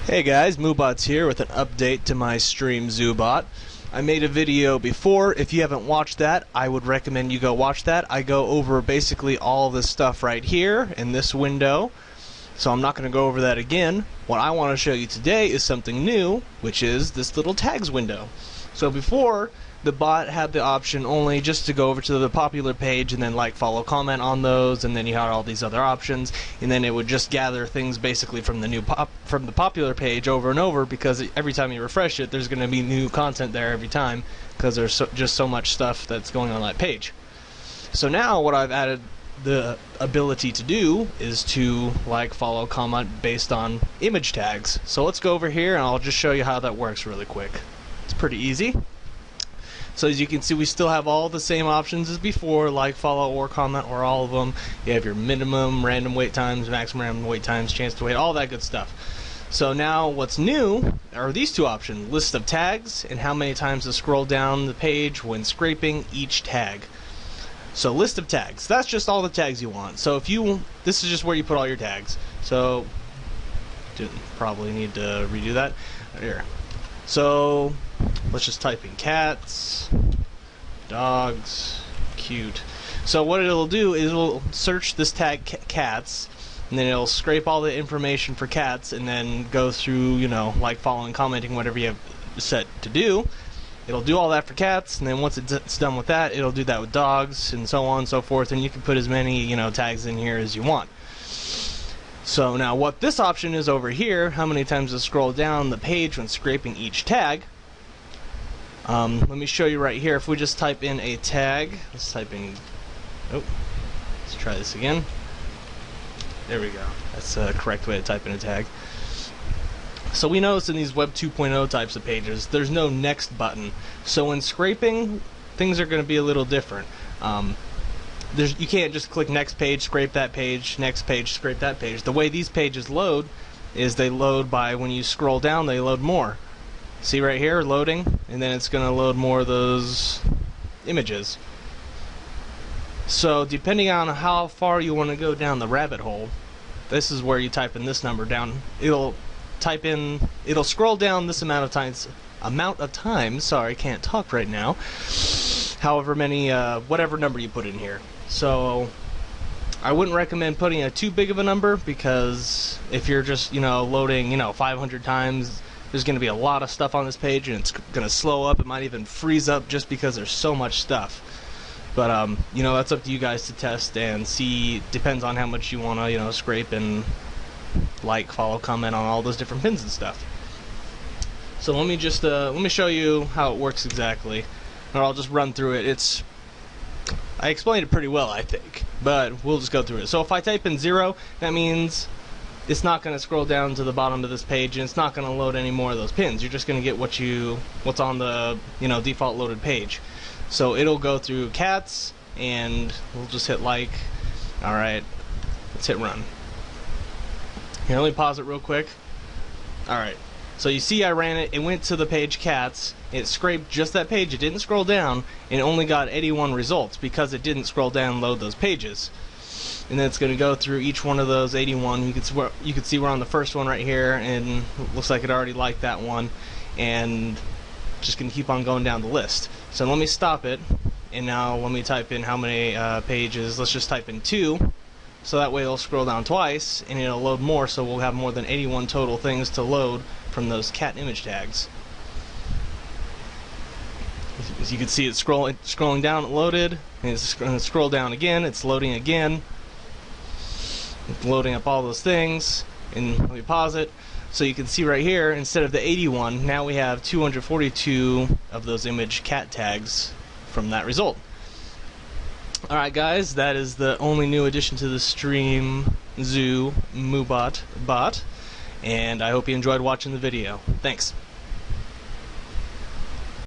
Hey guys, Moobots here with an update to my Streamzoo bot. I made a video before. If you haven't watched that, I would recommend you go watch that. I go over basically all this stuff right here in this window, so I'm not going to go over that again. What I want to show you today is something new, which is this little tags window. So before, the bot had the option only just to go over to the popular page and then like, follow, comment on those, and then you had all these other options, and then it would just gather things basically from the from the popular page over and over, because every time you refresh it, there's going to be new content there every time, because there's just so much stuff that's going on that page. So now what I've added the ability to do is to like, follow, comment based on image tags. So let's go over here and I'll just show you how that works really quick. It's pretty easy. So as you can see, we still have all the same options as before, like, follow, or comment, or all of them. You have your minimum random wait times, maximum random wait times, chance to wait, all that good stuff. So now what's new are these two options: list of tags and how many times to scroll down the page when scraping each tag. So list of tags, that's just all the tags you want. So if you, this is just where you put all your tags. So probably need to redo that. Here. So let's just type in cats, dogs, cute. So what it'll do is it'll search this tag cats, and then it'll scrape all the information for cats, and then go through, you know, like, following, commenting, whatever you have set to do. It'll do all that for cats, and then once it's done with that, it'll do that with dogs, and so on and so forth, and you can put as many, you know, tags in here as you want. So now what this option is over here, how many times to scroll down the page when scraping each tag. Let me show you right here. If we just type in a tag, let's type in, oh, let's try this again. There we go. That's the correct way to type in a tag. So we notice in these Web 2.0 types of pages, there's no next button. So when scraping, things are going to be a little different. You can't just click next page, scrape that page, next page, scrape that page. The way these pages load is they load by, when you scroll down, they load more. See right here, loading, and then it's going to load more of those images. So depending on how far you want to go down the rabbit hole, this is where you type in this number down. It'll scroll down this amount of times. Sorry, can't talk right now. However many, whatever number you put in here. So I wouldn't recommend putting a too big of a number, because if you're just, you know, loading, you know, 500 times, there's going to be a lot of stuff on this page, and it's going to slow up. It might even freeze up just because there's so much stuff. But you know, that's up to you guys to test and see. Depends on how much you want to, you know, scrape and like, follow, comment on all those different pins and stuff. So let me show you how it works exactly, or I'll just run through it. I explained it pretty well, I think, but we'll just go through it. So if I type in 0, that means it's not going to scroll down to the bottom of this page, and it's not going to load any more of those pins. You're just going to get what's on the, you know, default loaded page. So it'll go through cats, and we'll just hit like. All right, let's hit run. Here, let me pause it real quick. All right. So you see I ran it, it went to the page cats, it scraped just that page, it didn't scroll down, and it only got 81 results because it didn't scroll down and load those pages. And then it's going to go through each one of those 81. You can see we're on the first one right here, and it looks like it already liked that one, and just going to keep on going down the list. So let me stop it, and now let me type in how many pages. Let's just type in 2. So that way it'll scroll down twice, and it'll load more, so we'll have more than 81 total things to load from those cat image tags. As you can see, it's scrolling down, it loaded, and it's going to scroll down again, it's loading again. It's loading up all those things, and let me pause it. So you can see right here, instead of the 81, now we have 242 of those image cat tags from that result. Alright guys, that is the only new addition to the Streamzoo Moobot bot, and I hope you enjoyed watching the video. Thanks.